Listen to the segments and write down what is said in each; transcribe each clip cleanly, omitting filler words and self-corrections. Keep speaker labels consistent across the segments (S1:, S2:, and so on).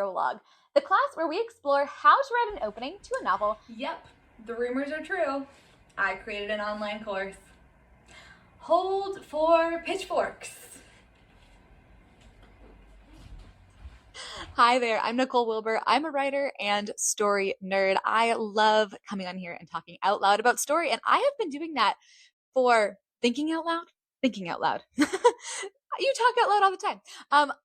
S1: Prologue, the class where we explore how to write an opening to a novel.
S2: Yep, the rumors are true. I created an online course. Hold for pitchforks.
S1: Hi there, I'm Nicole Wilbur. I'm a writer and story nerd. I love coming on here and talking out loud about story, and I have been doing that for thinking out loud. Thinking out loud. You talk out loud all the time.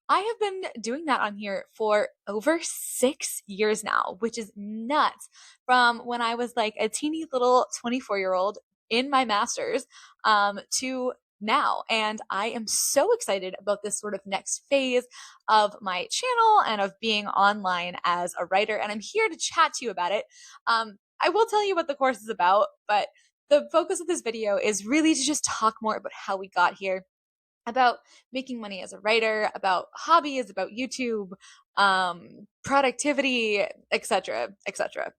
S1: I have been doing that on here for over 6 years now, which is nuts. From when I was like a teeny little 24-year-old in my master's, to now. And I am so excited about this sort of next phase of my channel and of being online as a writer. And I'm here to chat to you about it. I will tell you what the course is about, but the focus of this video is really to just talk more about how we got here, about making money as a writer, about hobbies, about YouTube, productivity, etc., etc.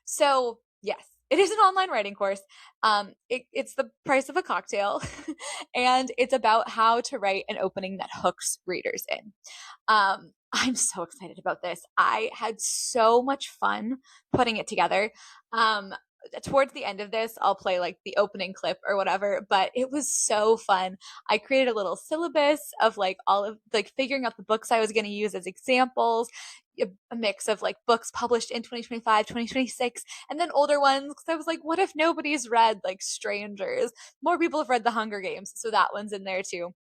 S1: So yes, it is an online writing course. It's the price of a cocktail, and it's about how to write an opening that hooks readers in. I'm so excited about this. I had so much fun putting it together. Towards the end of this, I'll play like the opening clip or whatever, but it was so fun. I created a little syllabus of like all of like figuring out the books I was going to use as examples, a mix of like books published in 2025, 2026, and then older ones. Cause I was like, what if nobody's read like Strangers? More people have read The Hunger Games. So that one's in there too.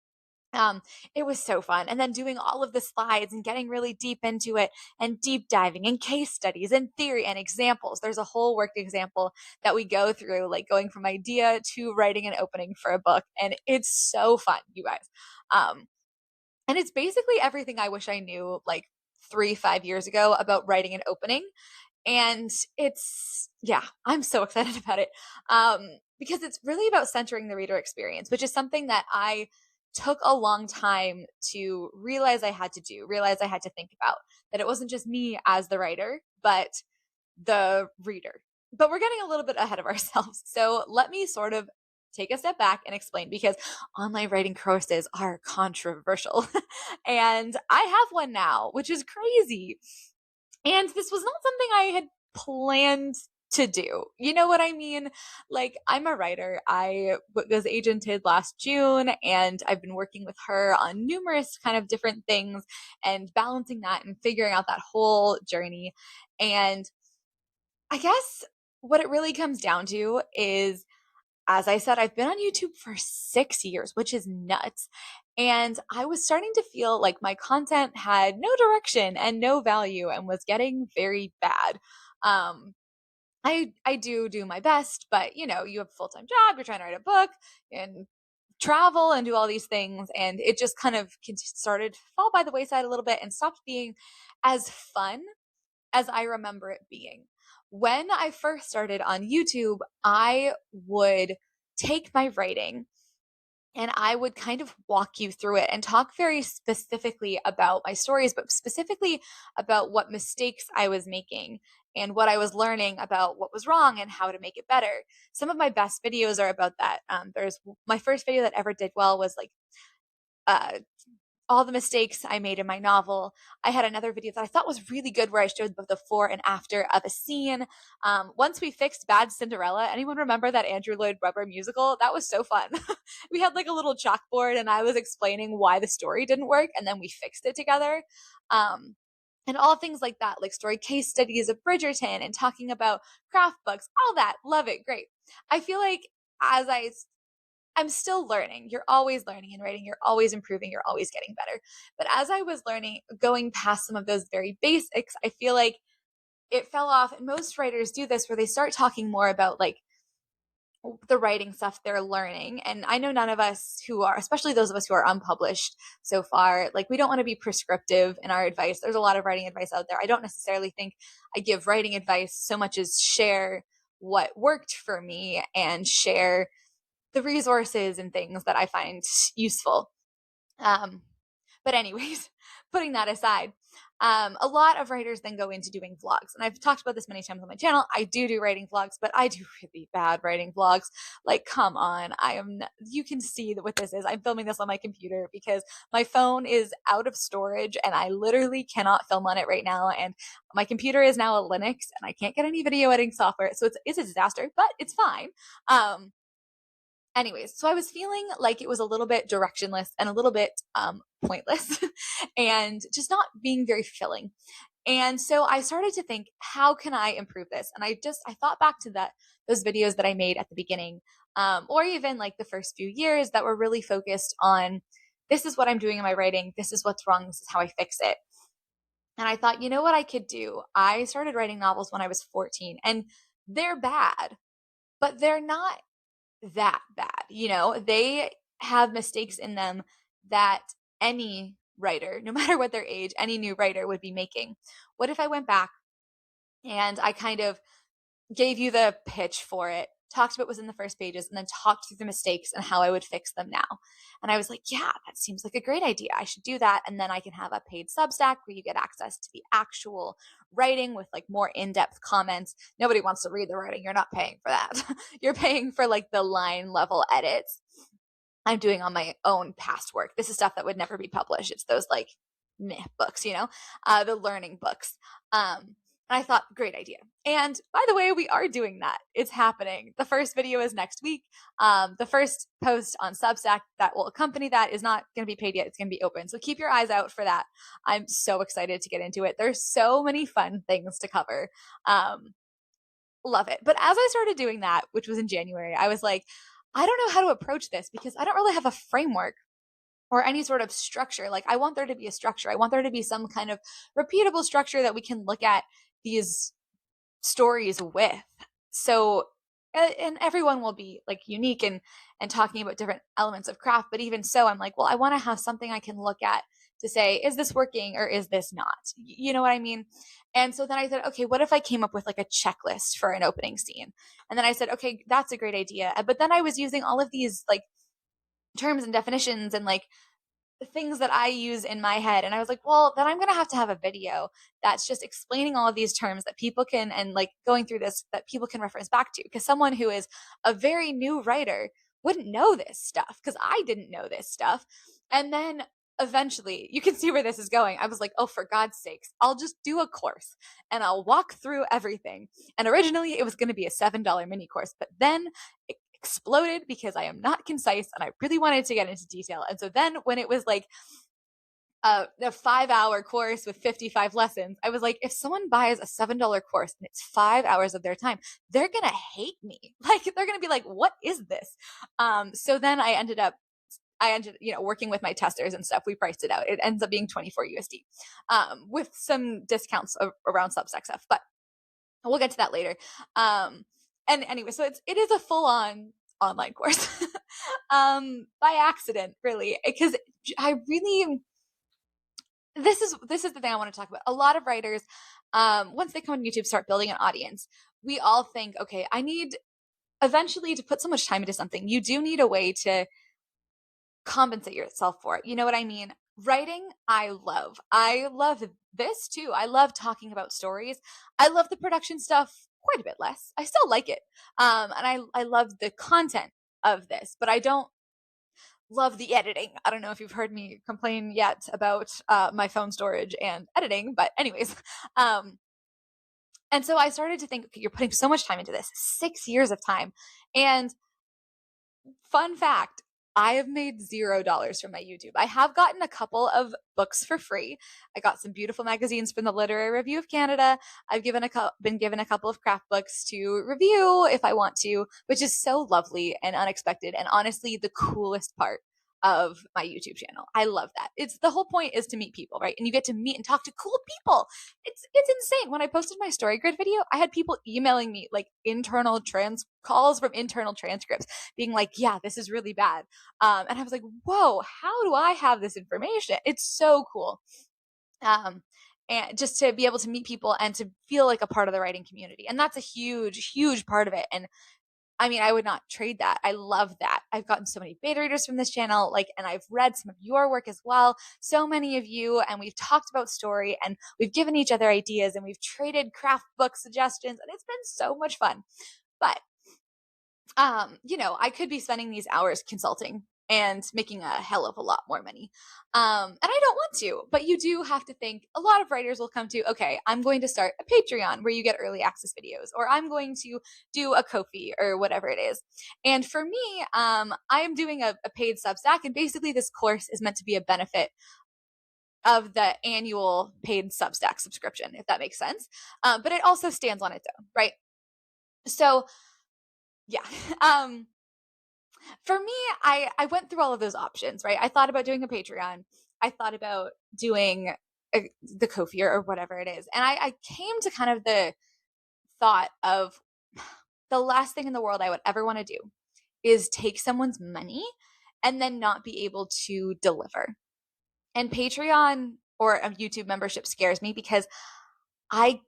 S1: It was so fun. And then doing all of the slides and getting really deep into it and deep diving and case studies and theory and examples. There's a whole worked example that we go through, like going from idea to writing an opening for a book. And it's so fun, you guys. And it's basically everything I wish I knew like 3-5 years ago about writing an opening. And yeah, I'm so excited about it. Because it's really about centering the reader experience, which is something that I took a long time to realize I had to do, realize I had to think about, that it wasn't just me as the writer, but the reader. But we're getting a little bit ahead of ourselves. So let me sort of take a step back and explain, because online writing courses are controversial. And I have one now, which is crazy. And this was not something I had planned to do. You know what I mean? Like, I'm a writer. I was agented last June, and I've been working with her on numerous kind of different things and balancing that and figuring out that whole journey. And I guess what it really comes down to is, as I said, I've been on YouTube for 6 years, which is nuts. And I was starting to feel like my content had no direction and no value and was getting very bad. Um, I do my best, but you know, you have a full-time job, you're trying to write a book and travel and do all these things, and it just kind of started to fall by the wayside a little bit and stopped being as fun as I remember it being. When I first started on YouTube, I would take my writing and I would kind of walk you through it and talk very specifically about my stories, but specifically about what mistakes I was making and what I was learning about what was wrong and how to make it better. Some of my best videos are about that. There's my first video that ever did well was like uh, all the mistakes I made in my novel. I had another video that I thought was really good where I showed both the before and after of a scene. Once we fixed Bad Cinderella, anyone remember that Andrew Lloyd Webber musical? That was so fun. We had like a little chalkboard and I was explaining why the story didn't work, and then we fixed it together. And all things like that, like story case studies of Bridgerton and talking about craft books, all that. Love it. Great. I feel like as I'm still learning. You're always learning in writing. You're always improving. You're always getting better. But as I was learning, going past some of those very basics, I feel like it fell off. And most writers do this where they start talking more about like the writing stuff they're learning. And I know none of us who are, especially those of us who are unpublished so far, like we don't want to be prescriptive in our advice. There's a lot of writing advice out there. I don't necessarily think I give writing advice so much as share what worked for me and share the resources and things that I find useful. But anyways, putting that aside, A lot of writers then go into doing vlogs. And I've talked about this many times on my channel. I do writing vlogs, but I do really bad writing vlogs. Like, come on. You can see that what this is. I'm filming this on my computer because my phone is out of storage and I literally cannot film on it right now. And my computer is now a Linux and I can't get any video editing software. So it's a disaster, but it's fine. Anyways, so I was feeling like it was a little bit directionless and a little bit pointless and just not being very filling. And so I started to think, how can I improve this? And I thought back to those videos that I made at the beginning, or even like the first few years that were really focused on, this is what I'm doing in my writing. This is what's wrong. This is how I fix it. And I thought, you know what I could do? I started writing novels when I was 14 and they're bad, but they're not that bad. They have mistakes in them that any writer, no matter what their age, any new writer would be making. What if I went back and I kind of gave you the pitch for it, talked about what was in the first pages, and then talked through the mistakes and how I would fix them now? And I was like, yeah, that seems like a great idea. I should do that. And then I can have a paid Substack where you get access to the actual writing with like more in-depth comments. Nobody wants to read the writing. You're not paying for that. You're paying for like the line level edits I'm doing on my own past work. This is stuff that would never be published. It's those like meh books, the learning books. And I thought, great idea. And by the way, we are doing that. It's happening. The first video is next week. The first post on Substack that will accompany that is not going to be paid yet. It's going to be open. So keep your eyes out for that. I'm so excited to get into it. There's so many fun things to cover. Love it. But as I started doing that, which was in January, I was like, I don't know how to approach this because I don't really have a framework or any sort of structure. Like, I want there to be a structure. I want there to be some kind of repeatable structure that we can look at these stories with. So, and everyone will be like unique and talking about different elements of craft. But even so, I'm like, well, I want to have something I can look at to say, is this working or is this not? You know what I mean? And so then I said, okay, what if I came up with like a checklist for an opening scene? And then I said, okay, that's a great idea. But then I was using all of these like terms and definitions and like things that I use in my head. And I was like, well, then I'm going to have a video that's just explaining all of these terms that people can, and like going through this, that people can reference back to. Because someone who is a very new writer wouldn't know this stuff because I didn't know this stuff. And then eventually you can see where this is going. I was like, oh, for God's sakes, I'll just do a course and I'll walk through everything. And originally it was going to be a $7 mini course, but then it exploded because I am not concise and I really wanted to get into detail. And so then when it was like a 5-hour course with 55 lessons, I was like, if someone buys a $7 course and it's 5 hours of their time, they're going to hate me. Like, they're going to be like, what is this? So then I ended, working with my testers and stuff. We priced it out. It ends up being 24 USD, with some discounts around Substack stuff, but we'll get to that later. And anyway, so it is a full on online course, by accident, really, because I really, this is the thing I want to talk about. A lot of writers, once they come on YouTube, start building an audience. We all think, okay, I need eventually to put so much time into something. You do need a way to compensate yourself for it. You know what I mean? Writing, I love this too. I love talking about stories. I love the production stuff quite a bit less. I still like it. And I love the content of this, but I don't love the editing. I don't know if you've heard me complain yet about my phone storage and editing, but anyways, and so I started to think, okay, you're putting so much time into this, 6 years of time. And fun fact, I have made $0 from my YouTube. I have gotten a couple of books for free. I got some beautiful magazines from the Literary Review of Canada. I've been given a couple of craft books to review if I want to, which is so lovely and unexpected, and honestly the coolest part of my YouTube channel. I love that. It's the whole point is to meet people, right? And you get to meet and talk to cool people. It's insane. When I posted my story grid video, I had people emailing me like calls from internal transcripts being like, yeah, this is really bad. And I was like, whoa, how do I have this information? It's so cool. And just to be able to meet people and to feel like a part of the writing community. And that's a huge, huge part of it. And I mean, I would not trade that. I love that. I've gotten so many beta readers from this channel, like, and I've read some of your work as well. So many of you, and we've talked about story, and we've given each other ideas, and we've traded craft book suggestions, and it's been so much fun. But I could be spending these hours consulting and making a hell of a lot more money. And I don't want to, but you do have to think a lot of writers will come to, okay, I'm going to start a Patreon where you get early access videos, or I'm going to do a Ko-fi or whatever it is. And for me, I am doing a paid Substack, and basically this course is meant to be a benefit of the annual paid Substack subscription, if that makes sense. But it also stands on its own, right? So yeah. For me, I went through all of those options, right? I thought about doing a Patreon. I thought about doing the Ko-fi or whatever it is. And I came to kind of the thought of the last thing in the world I would ever want to do is take someone's money and then not be able to deliver. And Patreon or a YouTube membership scares me because I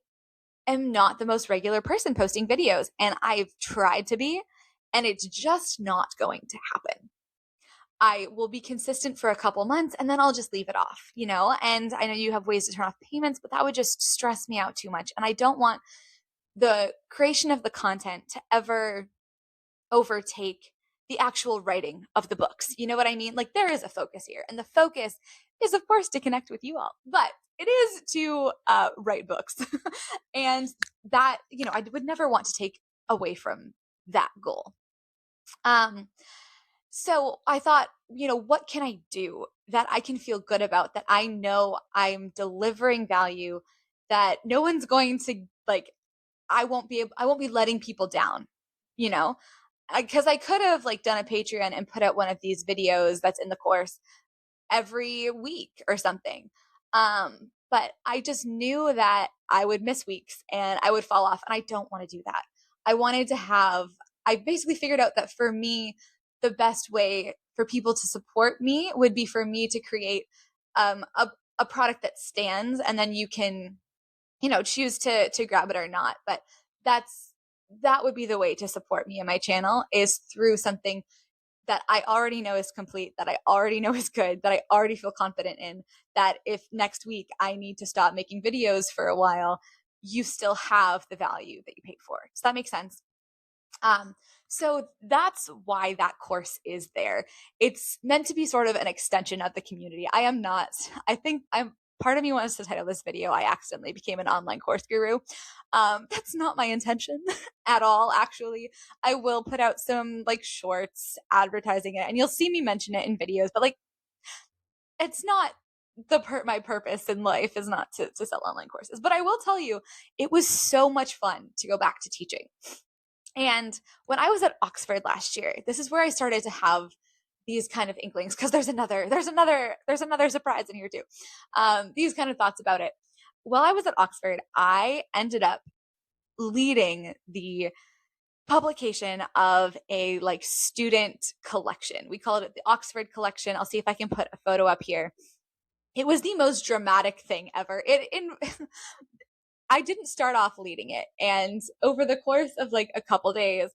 S1: am not the most regular person posting videos, and I've tried to be, and it's just not going to happen. I will be consistent for a couple months and then I'll just leave it off, And I know you have ways to turn off payments, but that would just stress me out too much. And I don't want the creation of the content to ever overtake the actual writing of the books. You know what I mean? Like, there is a focus here, and the focus is, of course, to connect with you all, but it is to write books. And that, I would never want to take away from that goal. So I thought, what can I do that I can feel good about, that I know I'm delivering value, that no one's going to, like, I won't be letting people down, because I could have done a Patreon and put out one of these videos that's in the course every week or something. But I just knew that I would miss weeks and I would fall off, and I don't want to do that. I basically figured out that for me, the best way for people to support me would be for me to create a product that stands, and then you can, choose to grab it or not. But that would be the way to support me and my channel, is through something that I already know is complete, that I already know is good, that I already feel confident in, that if next week I need to stop making videos for a while, you still have the value that you paid for. Does that make sense? So that's why that course is there. It's meant to be sort of an extension of the community. Part of me wants to title this video, I accidentally became an online course guru. That's not my intention at all, actually. I will put out some shorts advertising it, and you'll see me mention it in videos, but it's not my purpose in life is not to sell online courses. But I will tell you, it was so much fun to go back to teaching. And when I was at Oxford last year, this is where I started to have these kind of inklings, because there's another surprise in here too. These kind of thoughts about it. While I was at Oxford, I ended up leading the publication of a student collection. We called it the Oxford Collection. I'll see if I can put a photo up here. It was the most dramatic thing ever. I didn't start off leading it, and over the course of a couple days,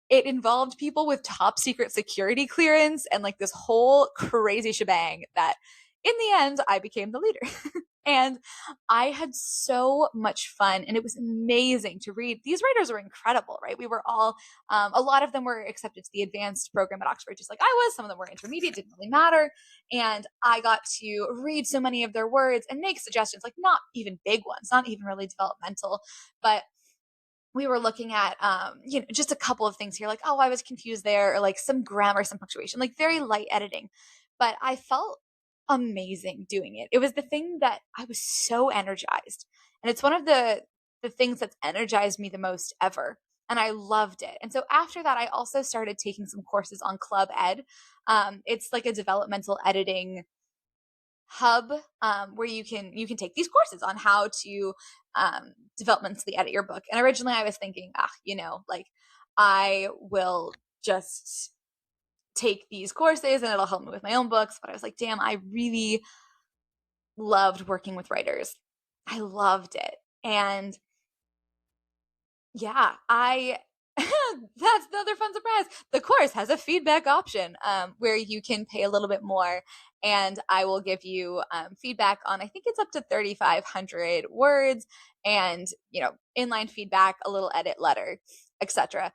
S1: it involved people with top secret security clearance and this whole crazy shebang that in the end I became the leader. And I had so much fun, and it was amazing to read. These writers were incredible, right? We were all, a lot of them were accepted to the advanced program at Oxford, just like I was. Some of them were intermediate, didn't really matter. And I got to read so many of their words and make suggestions, not even big ones, not even really developmental, but we were looking at, just a couple of things here, oh, I was confused there, or some grammar, some punctuation, very light editing. But I felt amazing doing it. It was the thing that I was so energized. And it's one of the things that's energized me the most ever. And I loved it. And so after that, I also started taking some courses on Club Ed. It's a developmental editing hub, where you can take these courses on how to developmentally edit your book. And originally I was thinking, I will just take these courses and it'll help me with my own books. But I was like, damn, I really loved working with writers. I loved it. And yeah, That's the other fun surprise. The course has a feedback option where you can pay a little bit more, and I will give you feedback on, I think it's up to 3,500 words, and inline feedback, a little edit letter, etc.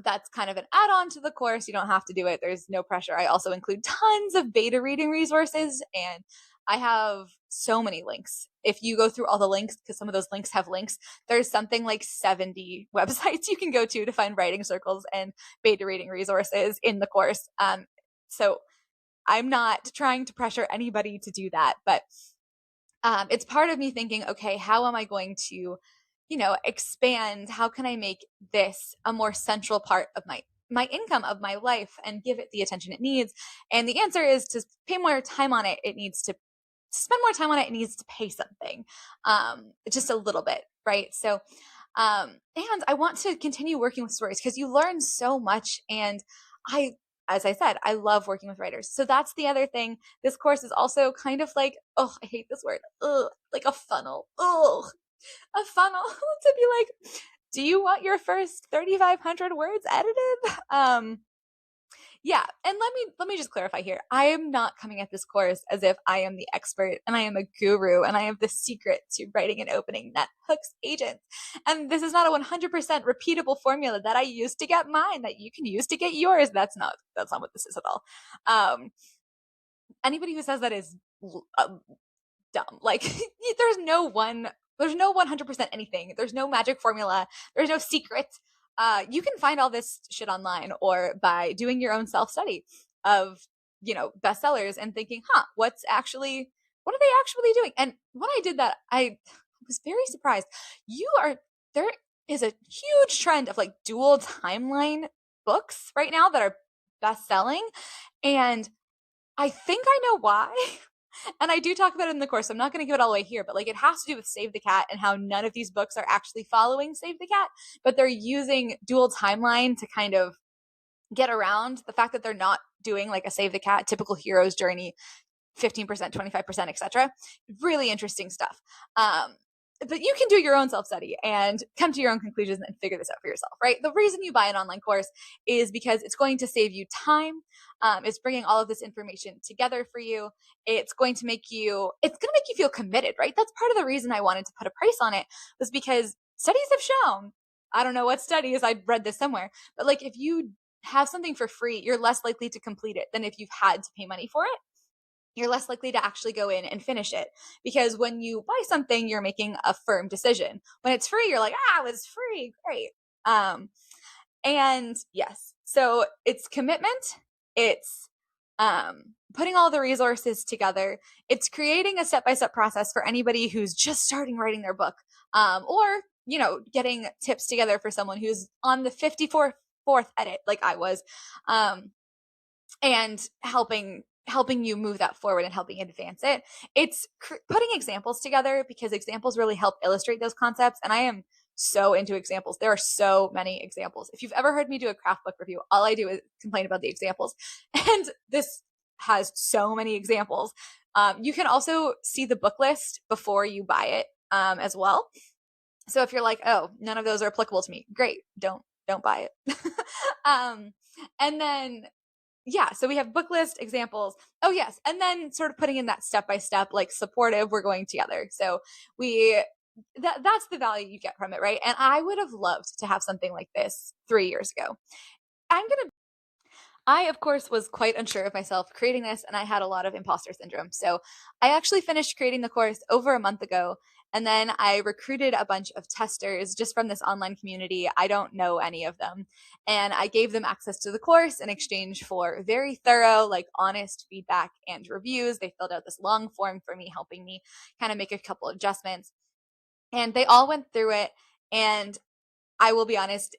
S1: That's kind of an add-on to the course. You don't have to do it. There's no pressure. I also include tons of beta reading resources, and I have so many links. If you go through all the links, because some of those links have links, there's something like 70 websites you can go to find writing circles and beta reading resources in the course. So I'm not trying to pressure anybody to do that, but it's part of me thinking, okay, how am I going to, expand? How can I make this a more central part of my income, of my life, and give it the attention it needs? And the answer is to pay more time on it. It needs to spend more time on it. It needs to pay something, just a little bit, right? So, and I want to continue working with stories because you learn so much. And I, as I said, I love working with writers. So that's the other thing. This course is also kind of like, oh, I hate this word, like a funnel. Oh, a funnel to be like, do you want your first 3,500 words edited? Yeah, and let me just clarify here. I am not coming at this course as if I am the expert and I am a guru and I have the secret to writing an opening that hooks agents. And this is not a 100% repeatable formula that I used to get mine that you can use to get yours. That's not what this is at all. Anybody who says that is dumb. Like there's no 100% anything. There's no magic formula. There's no secret. You can find all this shit online or by doing your own self-study of, bestsellers and thinking, what are they actually doing? And when I did that, I was very surprised. There is a huge trend of like dual timeline books right now that are best-selling. And I think I know why. And I do talk about it in the course. So I'm not going to give it all away here, but like it has to do with Save the Cat and how none of these books are actually following Save the Cat, but they're using dual timeline to kind of get around the fact that they're not doing like a Save the Cat typical hero's journey, 15%, 25%, etc. Really interesting stuff. But you can do your own self-study and come to your own conclusions and figure this out for yourself, right? The reason you buy an online course is because it's going to save you time. It's bringing all of this information together for you. It's going to make you feel committed, right? That's part of the reason I wanted to put a price on it, was because studies have shown, I don't know what studies, I read this somewhere, but like if you have something for free, you're less likely to complete it than if you've had to pay money for it. You're less likely to actually go in and finish it, because when you buy something, you're making a firm decision. When it's free, you're like, it was free, great. And yes, so it's commitment. It's putting all the resources together. It's creating a step-by-step process for anybody who's just starting writing their book, or getting tips together for someone who's on the 54th edit, like I was, and helping you move that forward and helping advance it. It's putting examples together, because examples really help illustrate those concepts. And I am so into examples. There are so many examples. If you've ever heard me do a craft book review, all I do is complain about the examples. And this has so many examples. You can also see the book list before you buy it as well. So if you're like, oh, none of those are applicable to me, great, don't buy it. And then yeah, so we have book list, examples. Oh yes, and then sort of putting in that step-by-step, like supportive, we're going together. So that's the value you get from it, right? And I would have loved to have something like this 3 years ago. I, of course, was quite unsure of myself creating this, and I had a lot of imposter syndrome. So I actually finished creating the course over a month ago, and then I recruited a bunch of testers just from this online community. I don't know any of them. And I gave them access to the course in exchange for very thorough, like honest feedback and reviews. They filled out this long form for me, helping me kind of make a couple adjustments. And they all went through it. And I will be honest,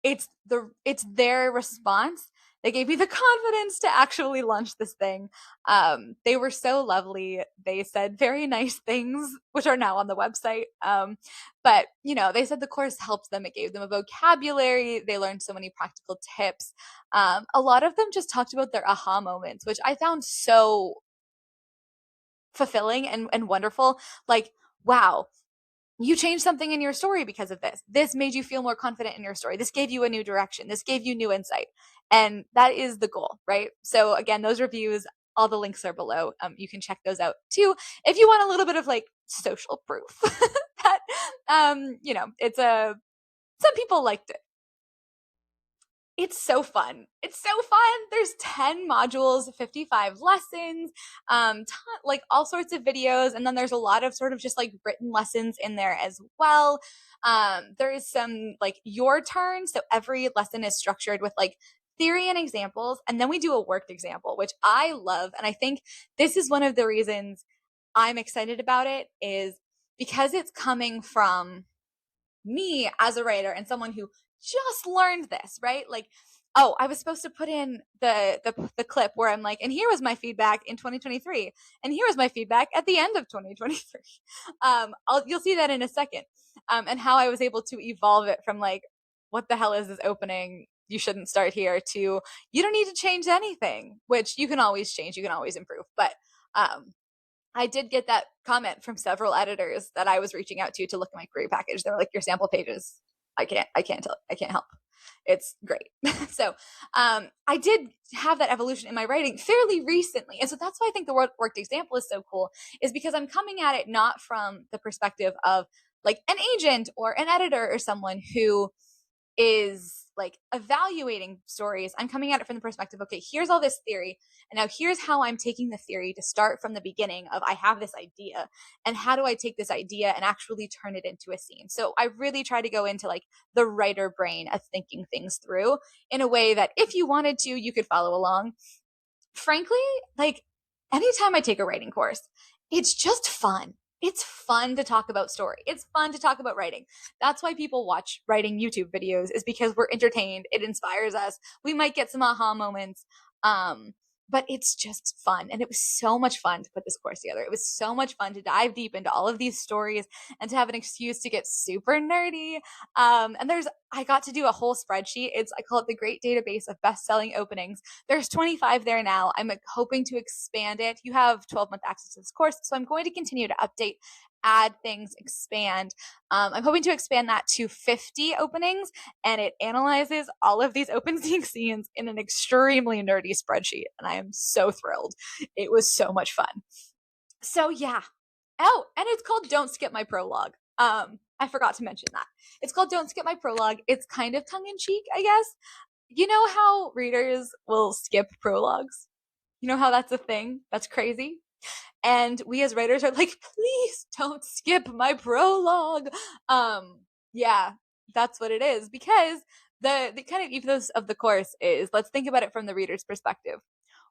S1: it's their response that gave me the confidence to actually launch this thing. They were so lovely. They said very nice things, which are now on the website. But they said the course helped them. It gave them a vocabulary. They learned so many practical tips. A lot of them just talked about their aha moments, which I found so fulfilling and wonderful. Like, wow, you changed something in your story because of this. This made you feel more confident in your story. This gave you a new direction. This gave you new insight. And that is the goal, right? So again, those reviews, all the links are below. You can check those out too if you want a little bit of like social proof that it's some people liked it. It's so fun. It's so fun. There's 10 modules, 55 lessons, like all sorts of videos. And then there's a lot of sort of just like written lessons in there as well. There is some like your turn. So every lesson is structured with like theory and examples. And then we do a worked example, which I love. And I think this is one of the reasons I'm excited about it is because it's coming from me as a writer and someone who just learned this, right? Like, oh, I was supposed to put in the clip where I'm like, and here was my feedback in 2023, and here was my feedback at the end of 2023. You'll see that in a second, and how I was able to evolve it from like, what the hell is this opening? You shouldn't start here to you don't need to change anything, which you can always change, you can always improve, but I did get that comment from several editors that I was reaching out to look at my query package. They were like, your sample pages, I can't help. It's great. So I did have that evolution in my writing fairly recently. And so that's why I think the worked example is so cool, is because I'm coming at it not from the perspective of like an agent or an editor or someone who is like evaluating stories. I'm coming at it from the perspective, okay, here's all this theory, and now here's how I'm taking the theory to start from the beginning of I have this idea, and how do I take this idea and actually turn it into a scene. So I really try to go into like the writer brain of thinking things through in a way that if you wanted to, you could follow along. Frankly, like anytime I take a writing course, it's just fun. It's fun to talk about story. It's fun to talk about writing. That's why people watch writing YouTube videos, is because we're entertained. It inspires us. We might get some aha moments. But it's just fun. And it was so much fun to put this course together. It was so much fun to dive deep into all of these stories and to have an excuse to get super nerdy. And I got to do a whole spreadsheet. I call it the Great Database of Best-Selling Openings. There's 25 there now. I'm hoping to expand it. You have 12-month access to this course, so I'm going to continue to update, add things, expand. I'm hoping to expand that to 50 openings, and it analyzes all of these open scenes in an extremely nerdy spreadsheet, and I am so thrilled. It was so much fun. So yeah. Oh, and it's called Don't Skip My Prologue. I forgot to mention that. It's called Don't Skip My Prologue. It's kind of tongue-in-cheek, I guess. You know how readers will skip prologues? You know how that's a thing? That's crazy. And we as writers are like, please don't skip my prologue. Yeah, that's what it is, because the kind of ethos of the course is, let's think about it from the reader's perspective.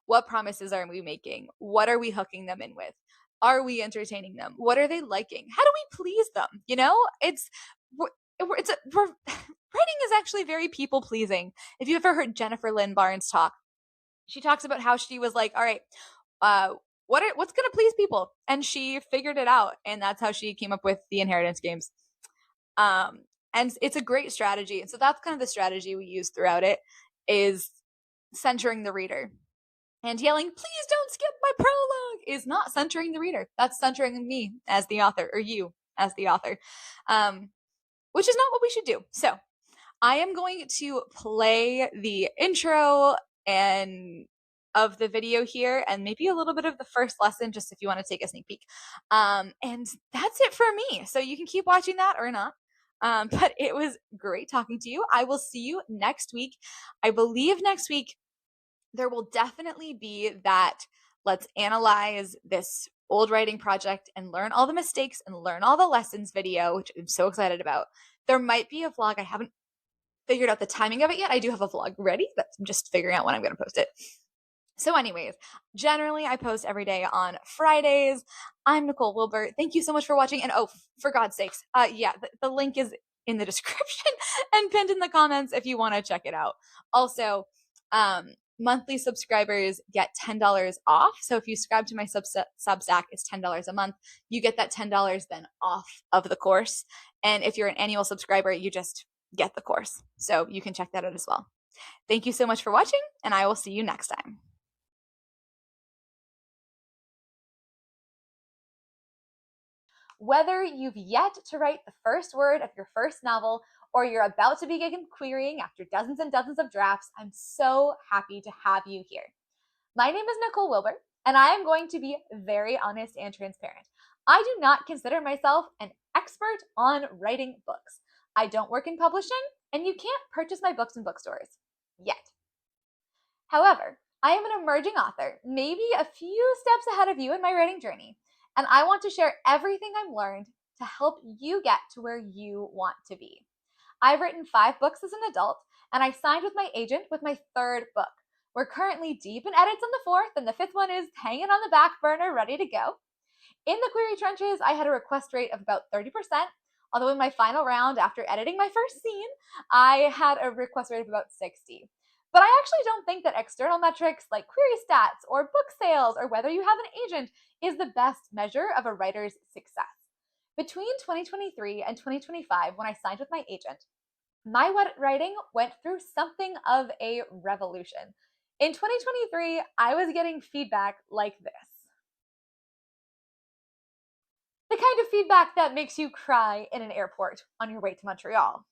S1: What promises are we making? What are we hooking them in with? Are we entertaining them? What are they liking? How do we please them? You know, writing is actually very people pleasing. If you ever heard Jennifer Lynn Barnes talk, she talks about how she was like, all right, what's going to please people? And she figured it out. And that's how she came up with the inheritance games. And it's a great strategy. And so that's kind of the strategy we use throughout it, is centering the reader. And yelling, please don't skip my prologue, is not centering the reader. That's centering me as the author, or you as the author, which is not what we should do. So I am going to play the intro and of the video here, and maybe a little bit of the first lesson, just if you want to take a sneak peek. And that's it for me. So you can keep watching that or not. But it was great talking to you. I will see you next week. I believe next week there will definitely be that let's analyze this old writing project and learn all the mistakes and learn all the lessons video, which I'm so excited about. There might be a vlog. I haven't figured out the timing of it yet. I do have a vlog ready, but I'm just figuring out when I'm going to post it. So anyways, generally I post every day on Fridays. I'm Nicole Wilbur. Thank you so much for watching. And oh, for God's sakes, the link is in the description and pinned in the comments if you want to check it out. Also, monthly subscribers get $10 off. So if you subscribe to my Substack, it's $10 a month. You get that $10 then off of the course. And if you're an annual subscriber, you just get the course. So you can check that out as well. Thank you so much for watching, and I will see you next time. Whether you've yet to write the first word of your first novel or you're about to begin querying after dozens and dozens of drafts, I'm so happy to have you here. My name is Nicole Wilbur, and I am going to be very honest and transparent. I do not consider myself an expert on writing books. I don't work in publishing, and you can't purchase my books in bookstores yet. However, I am an emerging author, maybe a few steps ahead of you in my writing journey, and I want to share everything I've learned to help you get to where you want to be. I've written 5 books as an adult, and I signed with my agent with my 3rd book. We're currently deep in edits on the 4th, and the 5th one is hanging on the back burner, ready to go. In the query trenches, I had a request rate of about 30%, although in my final round, after editing my first scene, I had a request rate of about 60%. But I actually don't think that external metrics like query stats or book sales or whether you have an agent is the best measure of a writer's success. Between 2023 and 2025, when I signed with my agent, my writing went through something of a revolution. In 2023, I was getting feedback like this. The kind of feedback that makes you cry in an airport on your way to Montreal.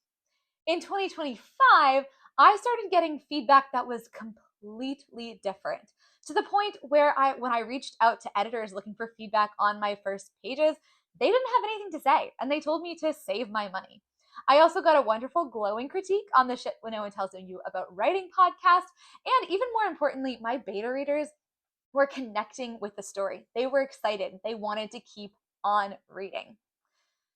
S1: In 2025, I started getting feedback that was completely different, to the point where when I reached out to editors looking for feedback on my first pages, they didn't have anything to say, and they told me to save my money. I also got a wonderful glowing critique on the Shit When No One Tells You About Writing podcast, and even more importantly, my beta readers were connecting with the story. They were excited. They wanted to keep on reading.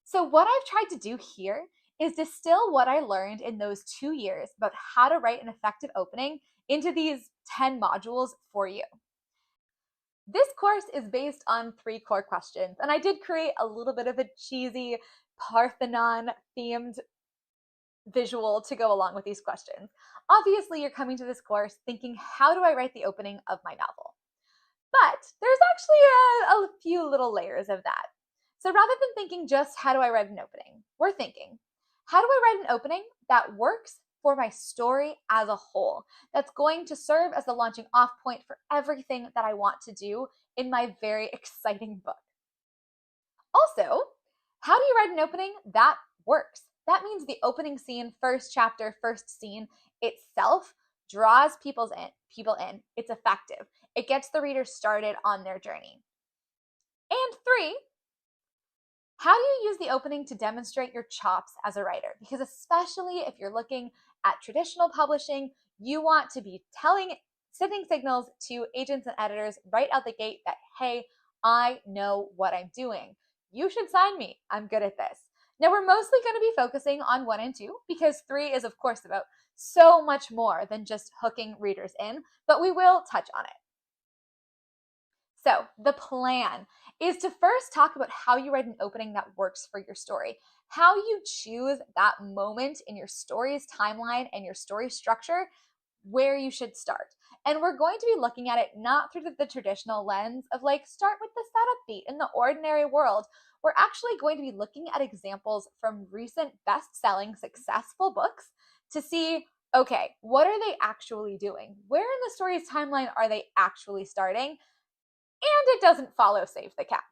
S1: So what I've tried to do here is distill what I learned in those 2 years about how to write an effective opening into these 10 modules for you. This course is based on 3 core questions, and I did create a little bit of a cheesy Parthenon-themed visual to go along with these questions. Obviously, you're coming to this course thinking, how do I write the opening of my novel? But there's actually a few little layers of that. So rather than thinking just how do I write an opening, we're thinking, how do I write an opening that works for my story as a whole, that's going to serve as the launching off point for everything that I want to do in my very exciting book? Also, how do you write an opening that works? That means the opening scene, first chapter, first scene itself draws people in. It's effective. It gets the reader started on their journey. And 3, how do you use the opening to demonstrate your chops as a writer? Because especially if you're looking at traditional publishing, you want to be sending signals to agents and editors right out the gate that, hey, I know what I'm doing. You should sign me. I'm good at this. Now, we're mostly going to be focusing on 1 and 2 because 3 is, of course, about so much more than just hooking readers in, but we will touch on it. So the plan is to first talk about how you write an opening that works for your story, how you choose that moment in your story's timeline and your story structure where you should start. And we're going to be looking at it not through the traditional lens of like, start with the setup beat in the ordinary world. We're actually going to be looking at examples from recent best-selling successful books to see, okay, what are they actually doing? Where in the story's timeline are they actually starting? And it doesn't follow Save the Cat.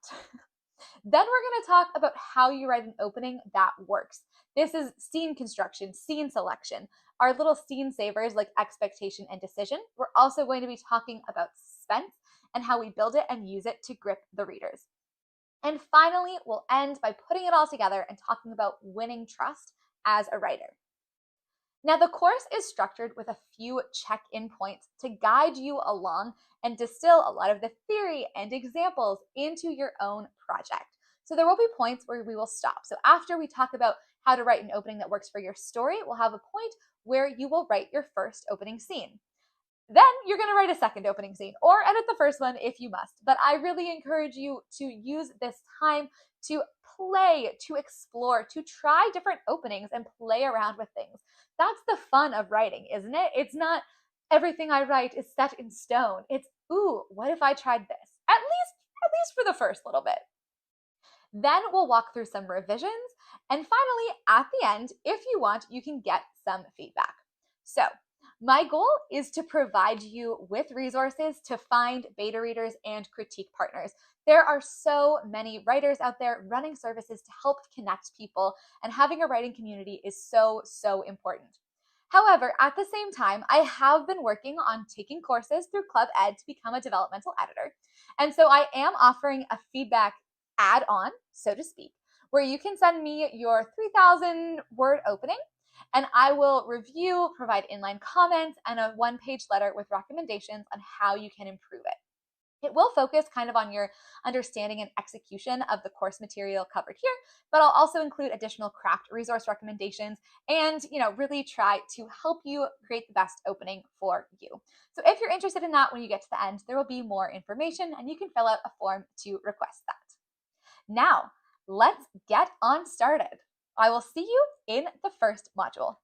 S1: Then we're going to talk about how you write an opening that works. This is scene construction, scene selection, our little scene savers like expectation and decision. We're also going to be talking about suspense and how we build it and use it to grip the readers. And finally, we'll end by putting it all together and talking about winning trust as a writer. Now, the course is structured with a few check-in points to guide you along and distill a lot of the theory and examples into your own project. So there will be points where we will stop. So after we talk about how to write an opening that works for your story, we'll have a point where you will write your first opening scene. Then you're going to write a second opening scene or edit the first one if you must. But I really encourage you to use this time to play, to explore, to try different openings and play around with things. That's the fun of writing, isn't it? It's not everything I write is set in stone. It's, ooh, what if I tried this? At least for the first little bit. Then we'll walk through some revisions. And finally, at the end, if you want, you can get some feedback. So My goal is to provide you with resources to find beta readers and critique partners. There are so many writers out there running services to help connect people, and having a writing community is so, so important. However, at the same time, I have been working on taking courses through Club Ed to become a developmental editor. And so I am offering a feedback add-on, so to speak, where you can send me your 3,000 word opening, and I will review, provide inline comments, and a one-page letter with recommendations on how you can improve it. It will focus kind of on your understanding and execution of the course material covered here, but I'll also include additional craft resource recommendations and, really try to help you create the best opening for you. So if you're interested in that, when you get to the end, there will be more information and you can fill out a form to request that. Now, let's get on started. I will see you in the first module.